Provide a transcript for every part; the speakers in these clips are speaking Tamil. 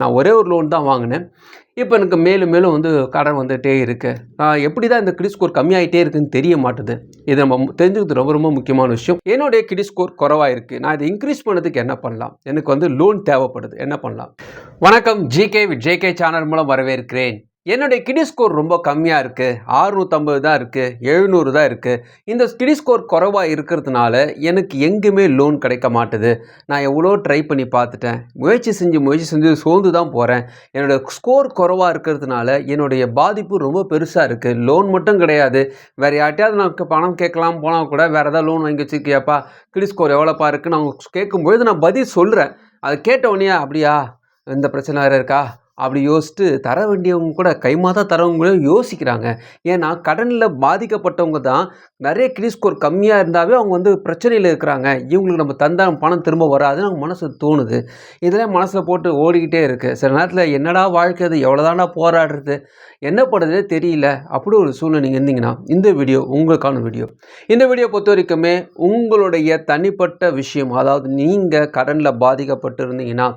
நான் ஒரே ஒரு லோன் தான் வாங்கினேன். இப்போ எனக்கு மேலும் மேலும் வந்து கடன் வந்துகிட்டே இருக்குது. நான் எப்படி தான் இந்த கிரெடிட் ஸ்கோர் கம்மியாகிட்டே இருக்குதுன்னு தெரிய மாட்டுது. இது நம்ம தெரிஞ்சுக்கிறது ரொம்ப ரொம்ப முக்கியமான விஷயம். என்னுடைய கிரெடிட் ஸ்கோர் குறைவாக இருக்குது. நான் இதை இன்க்ரீஸ் பண்ணதுக்கு என்ன பண்ணலாம்? எனக்கு வந்து லோன் தேவைப்படுது, என்ன பண்ணலாம்? வணக்கம், ஜிகே வித் ஜேகே சேனல் மூலம் வரவேற்கிறேன். என்னுடைய கிரெடிட் ஸ்கோர் ரொம்ப கம்மியாக இருக்குது, 650 தான் இருக்குது, 700 தான் இருக்குது. இந்த கிரெடிட் ஸ்கோர் குறைவாக இருக்கிறதுனால எனக்கு எங்கேயுமே லோன் கிடைக்க மாட்டுது. நான் எவ்வளோ ட்ரை பண்ணி பார்த்துட்டேன், முயற்சி செஞ்சு சோர்ந்து தான் போகிறேன். என்னோடய ஸ்கோர் குறைவாக இருக்கிறதுனால என்னுடைய பாதிப்பு ரொம்ப பெருசாக இருக்குது. லோன் மட்டும் கிடையாது, வேறு யார்ட்டையாவது நான் பணம் கேட்கலாம் போனால் கூட வேறு ஏதாவது லோன் வாங்கி வச்சுக்கியாப்பா, கிரெடிட் ஸ்கோர் எவ்வளோப்பா இருக்குன்னு அவங்க கேட்கும்பொழுது நான் பதில் சொல்கிறேன். அதை கேட்டவொடனே அப்படியா இந்த பிரச்சனை வேறு இருக்கா அப்படி யோசிச்சுட்டு தர வேண்டியவங்க கூட கைமாதா தரவங்களும் யோசிக்கிறாங்க. ஏன்னா கடனில் பாதிக்கப்பட்டவங்க தான் நிறைய கிரெடிட் ஸ்கோர் கம்மியாக இருந்தாவே அவங்க வந்து பிரச்சனையில் இருக்கிறாங்க. இவங்களுக்கு நம்ம தந்தால் பணம் திரும்ப வராதுன்னு அவங்க மனசு தோணுது. இதெல்லாம் மனசில் போட்டு ஓடிக்கிட்டே இருக்குது. சில நேரத்தில் என்னடா வாழ்க்கை, அது எவ்வளோதானா போராடுறது, என்ன பண்ணுறதே தெரியல. அப்படி ஒரு சூழ்நிலை நீங்கள் இருந்தீங்கன்னா இந்த வீடியோ உங்களுக்கான வீடியோ. இந்த வீடியோ பொறுத்த வரைக்குமே உங்களுடைய தனிப்பட்ட விஷயம், அதாவது நீங்கள் கடனில் பாதிக்கப்பட்டு இருந்தீங்கன்னா,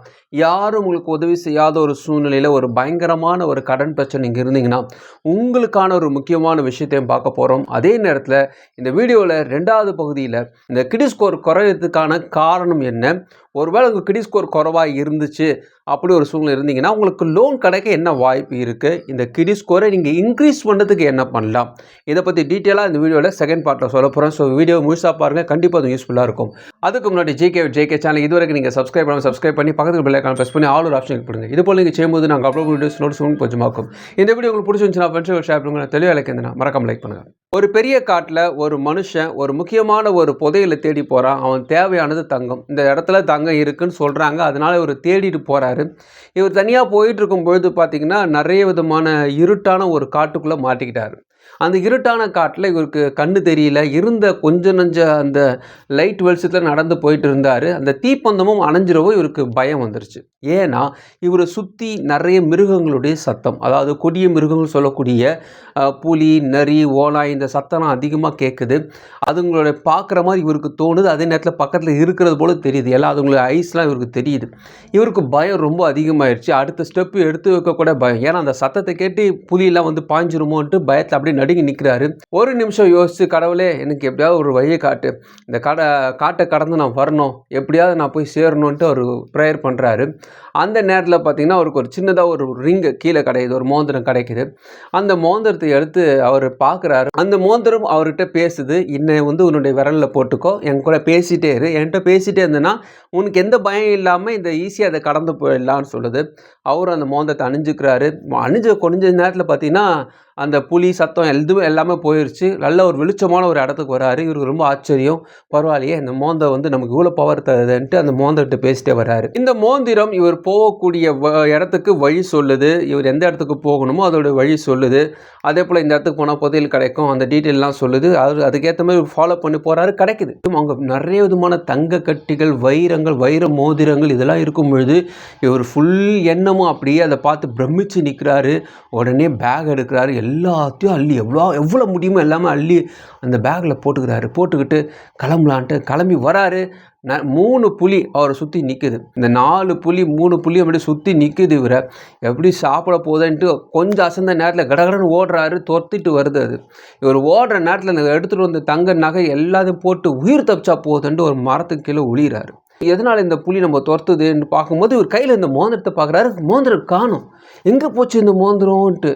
யாரும் உங்களுக்கு உதவி செய்யாத ஒரு சூழ்நிலையில் ஒரு பயங்கரமான ஒரு கடன் பிரச்சனை நீங்கள் இருந்தீங்கன்னா உங்களுக்கான ஒரு முக்கியமான விஷயத்தையும் பார்க்க போகிறோம். அதே நேரத்தில் இந்த வீடியோவில் 2வது பகுதியில் இந்த கிரெடிட் ஸ்கோர் குறையிறதுக்கான காரணம் என்ன, ஒருவேளை உங்கள் கிரெடிட் ஸ்கோர் குறைவாக இருந்துச்சு அப்படி ஒரு சூழ்நிலை இருந்தீங்கன்னா உங்களுக்கு லோன் கிடைக்க என்ன வாய்ப்பு இருக்குது, இந்த கிரெடிட் ஸ்கோரை நீங்கள் இன்க்ரீஸ் பண்ணுறதுக்கு என்ன பண்ணலாம், இதை பற்றி டீட்டெயிலாக இந்த வீடியோவில் செகண்ட் பார்ட்டில் சொல்ல போகிறேன். ஸோ வீடியோ முழுசாக பாருங்கள், கண்டிப்பாக அது யூஸ்ஃபுல்லாக இருக்கும். அதுக்கு முன்னாடி ஜேகே சேனல் இதுவரைக்கும் நீங்கள் சப்ஸ்கிரைப் பண்ணி பக்கத்துக்கு பெல் ஐகான் ப்ரெஸ் பண்ணி ஆல் ஒரு ஆப்ஷன் கொடுங்க. இது போல் நீங்கள் செய்யும்போது நாங்கள் அப்லோட் வீடியோஸ் நோட்டிஃபிகேஷன் கொஞ்சமாக்கும். இந்த வீடியோ உங்களுக்கு பிடிச்சிருந்துச்சுன்னா ஃப்ரெண்ட்ஸ் ஷேர் பண்ணுங்க. தெளிவாக இலக்கியதுன்னா மறக்காம லைக் பண்ணுங்கள். ஒரு பெரிய காட்டில் ஒரு மனுஷன் ஒரு முக்கியமான ஒரு புதையலை தேடி போகிறான். அவன் தேவையானது தங்கம். இந்த இடத்துல தங்கம் இருக்குன்னு சொல்கிறாங்க, அதனால இவர் தேடிட்டு போகிறாரு. இவர் தனியாக போயிட்டு இருக்கும் பொழுது பார்த்திங்கன்னா நிறைய விதமான இருட்டான ஒரு காட்டுக்குள்ளே மாட்டிக்கிட்டார். அந்த இருட்டான காட்டில் இவருக்கு கண்ணு தெரியல, இருந்த கொஞ்ச நஞ்ச அந்த லைட் வெளிச்சத்தில் நடந்து போயிட்டு இருந்தார். அந்த தீப்பந்தமும் அணைஞ்சிரவோ இவருக்கு பயம் வந்துருச்சு. ஏன்னா இவரை சுற்றி நிறைய மிருகங்களுடைய சத்தம், அதாவது கொடிய மிருகங்கள் சொல்லக்கூடிய புலி, நரி, ஓனாய் இந்த சத்தம்லாம் அதிகமாக கேட்குது. அதுங்களுடைய பார்க்குற மாதிரி இவருக்கு தோணுது. அதே நேரத்தில் பக்கத்தில் இருக்கிறது போல தெரியுது. எல்லாம் அதுங்களுடைய ஐஸ்லாம் இவருக்கு தெரியுது. இவருக்கு பயம் ரொம்ப அதிகமாகிடுச்சு. அடுத்த ஸ்டெப்பு எடுத்து வைக்கக்கூட பயம். ஏன்னா அந்த சத்தத்தை கேட்டு புலியெல்லாம் வந்து பாய்ஞ்சிருமோன்ட்டு பயத்தில் அப்படியே நடுங்கி நிற்கிறாரு. ஒரு நிமிஷம் யோசிச்சு, கடவுளே எனக்கு எப்படியாவது ஒரு வழியை காட்டு, இந்த காட்டை கடந்து நான் வரணும், எப்படியாவது நான் போய் சேரணுன்ட்டு அவர் ப்ரேயர் பண்ணுறாரு. அந்த நேரத்தில் பார்த்திங்கன்னா அவருக்கு ஒரு சின்னதாக ஒரு ரிங்கு கீழே கிடைக்குது, ஒரு மோதிரம் கிடைக்குது. அந்த மோதிரத்தை எடுத்து அவர் பார்க்குறாரு. அந்த மோதிரம் அவர்கிட்ட பேசுது. இன்னை வந்து உன்னுடைய விரலில் போட்டுக்கோ, என் கூட பேசிகிட்டே இரு, என்கிட்ட பேசிகிட்டே இருந்தேன்னா உனக்கு எந்த பயம் இல்லாமல் இந்த ஈஸியாக அதை கடந்து போயிடலான்னு சொல்லுது. அவரும் அந்த மோதிரத்தை அணிஞ்சுக்கிறாரு. கொஞ்ச நேரத்தில் பார்த்திங்கன்னா அந்த புலி சத்தம் எல்லாமே போயிடுச்சு. நல்ல ஒரு வெளிச்சமான ஒரு இடத்துக்கு வராரு. இவருக்கு ரொம்ப ஆச்சரியம். பரவாயில்லையே, இந்த மோந்திரம் வந்து நமக்கு இவ்வளோ பவர் தருதுன்ட்டு அந்த மோந்திரத்தை பேசிட்டே வர்றாரு. இந்த மோந்திரம் இவர் போகக்கூடிய இடத்துக்கு வழி சொல்லுது. இவர் எந்த இடத்துக்கு போகணுமோ அதோட வழி சொல்லுது. அதே போல் இந்த இடத்துக்கு போனால் புதையல் கிடைக்கும், அந்த டீட்டெயிலெலாம் சொல்லுது. அதுக்கேற்ற மாதிரி ஃபாலோ பண்ணி போகிறாரு. கிடைக்குது. அங்கே நிறைய விதமான தங்க கட்டிகள், வைரங்கள், வைர மோதிரங்கள் இதெல்லாம் இருக்கும் பொழுது இவர் ஃபுல் எண்ணமும் அப்படியே அதை பார்த்து பிரமிச்சு நிற்கிறாரு. உடனே பேக் எடுக்கிறாரு. எல்லாத்தையும் அள்ளி எவ்வளோ முடியுமோ எல்லாமே அள்ளி அந்த பேக்கில் போட்டுக்கிட்டு கிளம்பலான்ட்டு கிளம்பி வராரு. 3 புலி அவரை சுற்றி நிற்குது. இந்த 4 புலி 3 புலி அப்படியே சுற்றி நிற்குது. இவரை எப்படி சாப்பிட போதுன்ட்டு கொஞ்சம் அசந்த நேரத்தில் கடகடன்னு ஓடுறாரு. துரத்திட்டு வருது. அது இவர் ஓடுற நேரத்தில் இந்த எடுத்துகிட்டு வந்த தங்க நகை எல்லாத்தையும் போட்டு உயிர் தப்பிச்சா போதுன்ட்டு ஒரு மரத்துக்கு கீழே ஒளிகிறாரு. எதனால் இந்த புலி நம்ம துரத்துதுன்னு பார்க்கும்போது இவர் கையில் இந்த மோதிரத்தை பார்க்குறாரு. மோதிரம் காணும், எங்கே போச்சு இந்த மோதிரம்ன்ட்டு.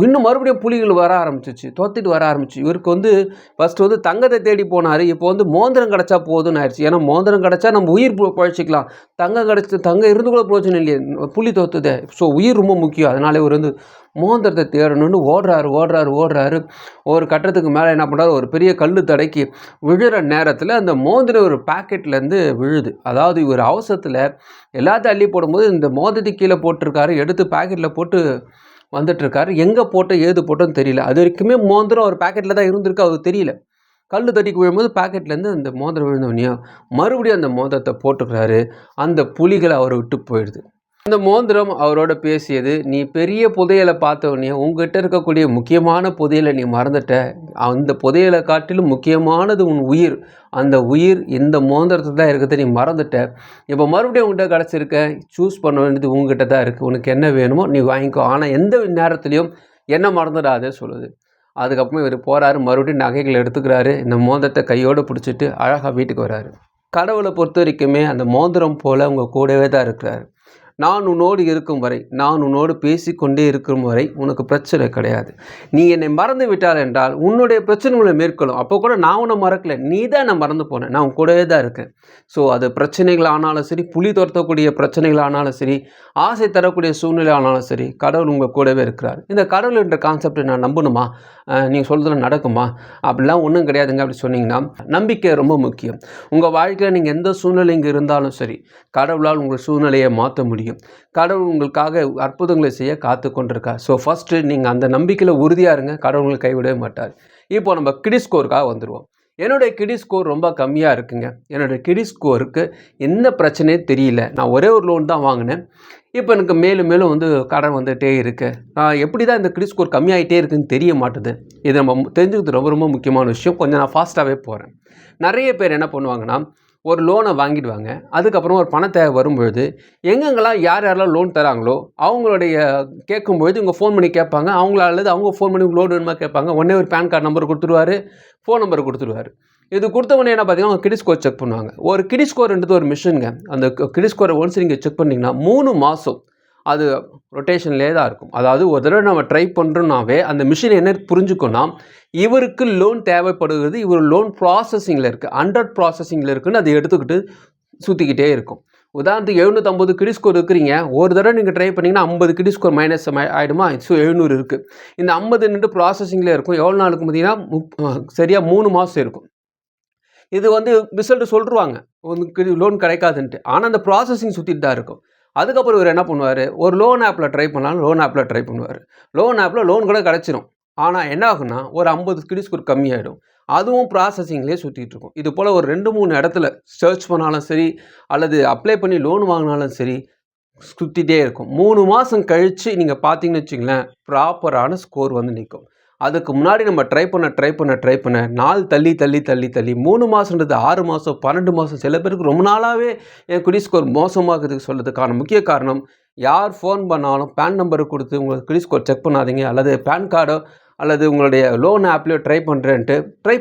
இன்னும் மறுபடியும் புலிகள் வர ஆரம்பிச்சிச்சு, துரத்திட்டு வர ஆரம்பிச்சு. இவருக்கு வந்து ஃபஸ்ட்டு வந்து தங்கத்தை தேடி போனார். இப்போ வந்து மோதிரம் கிடச்சா போதுன்னு ஆயிடுச்சு. ஏன்னா மோதிரம் கிடச்சா நம்ம உயிர் பழச்சிக்கலாம், தங்கம் இருந்து கூட பிரயோஜனம் இல்லையே, புலி தோத்துதே. ஸோ உயிர் ரொம்ப முக்கியம். அதனால இவர் வந்து மோதிரத்தை தேடணும்னு ஓடுறாரு. ஒரு கட்டத்துக்கு மேலே என்ன பண்ணுறாரு, ஒரு பெரிய கல் தடைக்கு விழுற நேரத்தில் அந்த மோதிரம் ஒரு பாக்கெட்லேருந்து விழுது. அதாவது இவர் அவசரத்தில் எல்லாத்தையும் அள்ளி போடும்போது இந்த மோதிரத்தை கீழே போட்டிருக்காரு. எடுத்து பாக்கெட்டில் போட்டு வந்துட்டுருக்காரு. எங்கே போட்டோ ஏது போட்டோன்னு தெரியல. அது வரைக்குமே மோதிரம் ஒரு பேக்கெட்டில் தான் இருந்திருக்கு, அவருக்கு தெரியல. கல் தட்டிக்கு விழும்போது பேக்கெட்லேருந்து அந்த மோதிரம் விழுந்தவனையும் மறுபடியும் அந்த மோதிரத்தை போட்டுக்கிறாரு. அந்த புலிகளை அவரை விட்டு போயிடுது. அந்த மோந்திரம் அவரோட பேசியது, "நீ பெரிய புதையலை பார்த்தோன்னே உங்ககிட்ட இருக்கக்கூடிய முக்கியமான புதையலை நீ மறந்துட்ட. அந்த புதையலை காட்டிலும் முக்கியமானது உன் உயிர். அந்த உயிர் இந்த மோந்திரத்துல தான் இருக்கிறத நீ மறந்துட்ட. இப்போ மறுபடியும் உன்கிட்ட கிடச்சிருக்க. சூஸ் பண்ண வேண்டியது உங்ககிட்ட தான் இருக்குது. உனக்கு என்ன வேணுமோ நீ வாங்கிக்கோ. ஆனால் எந்த நேரத்துலையும் என்ன மறந்துடாதே" சொல்லுது. அதுக்கப்புறமா இவர் போகிறாரு, மறுபடியும் நகைகளை எடுத்துக்கிறாரு. இந்த மோதிரத்தை கையோடு பிடிச்சிட்டு அழகாக வீட்டுக்கு வராரு. கடவுளை பொறுத்த வரைக்குமே அந்த மோதிரம் போல் உங்கள் கூடவே தான் இருக்கிறாரு. நான் உன்னோடு இருக்கும் வரை, நான் உன்னோடு பேசிக்கொண்டே இருக்கும் வரை உனக்கு பிரச்சனை கிடையாது. நீ என்னை மறந்து விட்டால் என்றால் உன்னுடைய பிரச்சனைகளை மேற்கொள்ளும். அப்போ கூட நான் உன்னை மறக்கலை, நீ தான் என்னை மறந்து போனேன். நான் உன் கூடவே தான் இருக்கேன். ஸோ அது பிரச்சனைகள் ஆனாலும் சரி, புலி துரத்தக்கூடிய பிரச்சனைகள் ஆனாலும் சரி, ஆசை தரக்கூடிய சூழ்நிலை ஆனாலும் சரி, கடவுள் உங்கள் கூடவே இருக்கிறார். இந்த கடவுள் என்ற கான்செப்டை நான் நம்பணுமா, நீங்கள் சொல்கிறதுல நடக்குமா, அப்படிலாம் ஒன்றும் கிடையாதுங்க அப்படி சொன்னீங்கன்னா, நம்பிக்கை ரொம்ப முக்கியம். உங்கள் வாழ்க்கையில் நீங்கள் எந்த சூழ்நிலை இங்கே இருந்தாலும் சரி, கடவுளால் உங்கள் சூழ்நிலையை மாற்ற முடியும். கடவுள் உங்களுக்காக அற்புதங்களை செய்ய காத்து கொண்டிருக்கார். ஸோ ஃபஸ்ட்டு நீங்கள் அந்த நம்பிக்கையில் உறுதியாக இருங்க, கடவுள் உங்களை கைவிடவே மாட்டார். இப்போ நம்ம கிரெடிட் ஸ்கோருக்காக வந்துடுவோம். என்னுடைய கிரெடிட் ஸ்கோர் ரொம்ப கம்மியாக இருக்குங்க. என்னுடைய கிரெடிட் ஸ்கோருக்கு எந்த பிரச்சனையும் தெரியல. நான் ஒரே ஒரு லோன் தான் வாங்கினேன். இப்போ எனக்கு மேலும் மேலும் கடன் வந்துகிட்டே இருக்குது. எப்படி தான் இந்த கிரெடிட் ஸ்கோர் கம்மியாகிட்டே இருக்குதுன்னு தெரிய மாட்டுது. இது நம்ம தெரிஞ்சுக்கிறது ரொம்ப ரொம்ப முக்கியமான விஷயம். கொஞ்சம் நான் ஃபாஸ்ட்டாகவே போகிறேன். நிறைய பேர் என்ன பண்ணுவாங்கன்னா, ஒரு லோனை வாங்கிடுவாங்க. அதுக்கப்புறம் ஒரு பண தேவை வரும்பொழுது எங்கெங்கெல்லாம் யாரெல்லாம் லோன் தராங்களோ அவங்களுடைய கேட்கும்பொழுது இவங்க ஃபோன் பண்ணி கேட்பாங்க. அவங்க ஃபோன் பண்ணி லோன் வேணுமா கேட்பாங்க. உடனே ஒரு பேன் கார்டு நம்பர் கொடுத்துருவாரு, ஃபோன் நம்பர் கொடுத்துருவாரு. இது கொடுத்த உடனே என்ன பார்த்தீங்கன்னா, அவங்க கிரெடிட் ஸ்கோர் செக் பண்ணுவாங்க. ஒரு கிரெடிட் ஸ்கோர்ன்றது ஒரு மிஷினுங்க. அந்த கிரெடிட் ஸ்கோரை ஒன்ஸ் நீங்கள் செக் பண்ணிங்கன்னா 3 மாதம் அது ரொட்டேஷன்லேயே தான் இருக்கும். அதாவது ஒரு தடவை நம்ம ட்ரை பண்ணுறோம்னாவே அந்த மிஷின் என்ன புரிஞ்சுக்கோன்னா, இவருக்கு லோன் தேவைப்படுகிறது, இவர் லோன் ப்ராசஸிங்கில் இருக்குது, 100 ப்ராசஸிங்கில் இருக்குதுன்னு அதை எடுத்துக்கிட்டு சுற்றிக்கிட்டே இருக்கும். உதாரணத்துக்கு 750 கிரெடிட் ஸ்கோர் இருக்கிறீங்க, ஒரு தடவை நீங்கள் ட்ரை பண்ணிங்கன்னா 50 கிரெடிட் ஸ்கோர் மைனஸ் ஆகிடுமா? ஸோ 700 இருக்குது. இந்த 50 நின்று ப்ராசஸிங்கில் இருக்கும். எவ்வளோ நாளுக்கு பார்த்தீங்கன்னா சரியாக 3 மாதம் இருக்கும். இது ரிசல்ட் சொல்லிடுவாங்க, உங்களுக்கு லோன் கிடைக்காதுன்ட்டு. ஆனால் அந்த ப்ராசஸிங் சுற்றிட்டு தான் இருக்கும். அதுக்கப்புறம் இவர் என்ன பண்ணுவார், ஒரு லோன் ஆப்பில் ட்ரை பண்ணாலும் லோன் ஆப்பில் ட்ரை பண்ணுவார். லோன் ஆப்பில் லோன் கூட கிடச்சிரும். ஆனால் என்ன ஆகுன்னா, ஒரு 50 கிரெடிட் ஸ்கோர் கம்மியாகிடும். அதுவும் ப்ராசஸிங்லேயே சுற்றிட்டு இருக்கும். இது போல் ஒரு 2-3 இடத்துல சர்ச் பண்ணாலும் சரி, அல்லது அப்ளை பண்ணி லோன் வாங்கினாலும் சரி, சுற்றிட்டே இருக்கும். 3 மாதம் கழித்து நீங்கள் பார்த்தீங்கன்னு வச்சுங்களேன், ப்ராப்பரான ஸ்கோர் நிற்கும். அதுக்கு முன்னாடி நம்ம ட்ரை பண்ண நாள் தள்ளி 3 மாதன்றது 6 மாதம், 12 மாதம், சில பேருக்கு ரொம்ப நாளாகவே என் கிரெடிட் ஸ்கோர் மோசமாகுதுன்னு சொல்கிறதுக்கான முக்கிய காரணம், யார் ஃபோன் பண்ணாலும் பேன் நம்பரை கொடுத்து உங்களுக்கு கிரெடிட் ஸ்கோர் செக் பண்ணாதீங்க, அல்லது பேன் கார்டோ அல்லது உங்களுடைய லோன் ஆப்லேயோ ட்ரை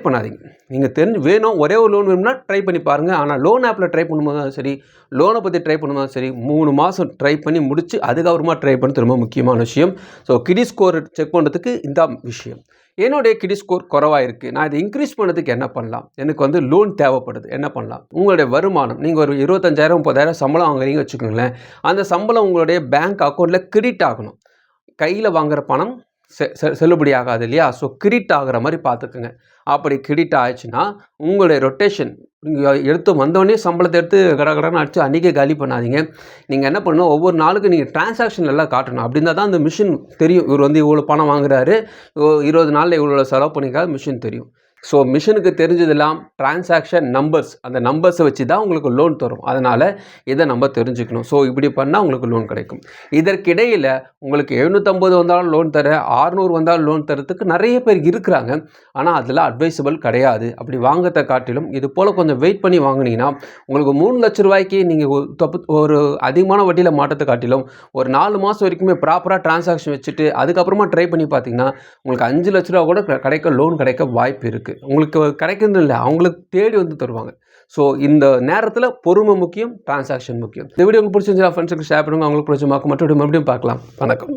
பண்ணாதீங்க. நீங்கள் வேணும், ஒரே ஒரு லோன் வேணும்னா ட்ரை பண்ணி பாருங்கள். ஆனால் லோன் ஆப்பில் ட்ரை பண்ணும்போது சரி, லோனை பற்றி ட்ரை பண்ணும்போது சரி, 3 மாதம் ட்ரை பண்ணி முடித்து அதுக்கப்புறமா ட்ரை பண்ணுறது ரொம்ப முக்கியமான விஷயம். ஸோ கிரெடிட் ஸ்கோர் செக் பண்ணுறதுக்கு இந்த விஷயம். என்னுடைய கிரெடிட் ஸ்கோர் குறைவாக இருக்குது, நான் இதை இன்க்ரீஸ் பண்ணுறதுக்கு என்ன பண்ணலாம்? எனக்கு லோன் தேவைப்படுது, என்ன பண்ணலாம்? உங்களுடைய வருமானம், நீங்கள் ஒரு 25,000 30,000 சம்பளம் வாங்குறீங்க வச்சுக்கோங்களேன். அந்த சம்பளம் உங்களுடைய பேங்க் அக்கௌண்ட்டில் கிரெடிட் ஆகணும். கையில் வாங்குகிற பணம் செல்லுபடி ஆகாது இல்லையா? ஸோ கிரெடிட் ஆகிற மாதிரி பார்த்துக்குங்க. அப்படி கிரெடிட் ஆயிடுச்சுன்னா உங்களுடைய ரொட்டேஷன், நீங்கள் எடுத்து வந்தோடனே சம்பளத்தை எடுத்து கடகடன்னு அடித்து அன்றைக்கே காலி பண்ணாதீங்க. நீங்கள் என்ன பண்ணணும், ஒவ்வொரு நாளுக்கு நீங்கள் டிரான்சாக்ஷன் எல்லாம் காட்டணும். அப்படின்னா தான் அந்த மிஷின் தெரியும், இவர் இவ்வளோ பணம் வாங்குறாரு, 20 நாளில் இவ்வளோ செலவு பண்ணிக்காது மிஷின் தெரியும். ஸோ மிஷினுக்கு தெரிஞ்சதெல்லாம் டிரான்சாக்ஷன் நம்பர்ஸ், அந்த நம்பர்ஸை வச்சு தான் உங்களுக்கு லோன் தரும். அதனால் இதை நம்ம தெரிஞ்சுக்கணும். ஸோ இப்படி பண்ணால் உங்களுக்கு லோன் கிடைக்கும். இதற்கிடையில் உங்களுக்கு 750 வந்தாலும் லோன் தர, 600 வந்தாலும் லோன் தரத்துக்கு நிறைய பேர் இருக்கிறாங்க. ஆனால் அதில் அட்வைசபிள் கிடையாது. அப்படி வாங்கத்தை காட்டிலும் இது போல் கொஞ்சம் வெயிட் பண்ணி வாங்கினீங்கன்னா உங்களுக்கு 3 லட்ச ரூபாய்க்கு நீங்கள் ஒரு அதிகமான வட்டியில் மாட்டத்தை காட்டிலும் ஒரு 4 மாதம் வரைக்குமே ப்ராப்பராக டிரான்சாக்ஷன் வச்சுட்டு அதுக்கப்புறமா ட்ரை பண்ணி பார்த்தீங்கன்னா உங்களுக்கு 5 லட்ச ரூபா கூட லோன் கிடைக்க வாய்ப்பு இருக்குது. உங்களுக்கு கிடைக்கிறது இல்லை, அவங்களுக்கு தேடி தருவாங்க. ஸோ இந்த நேரத்தில் பொறுமை முக்கியம், டிரான்சாக்ஷன் முக்கியம். இந்த வீடியோ உங்களுக்கு பிடிச்சிருந்தா ஃப்ரெண்ட்ஸுக்கு ஷேர் பண்ணுங்கள். அவங்களுக்கு பிடிச்ச மறுபடியும் பார்க்கலாம். வணக்கம்.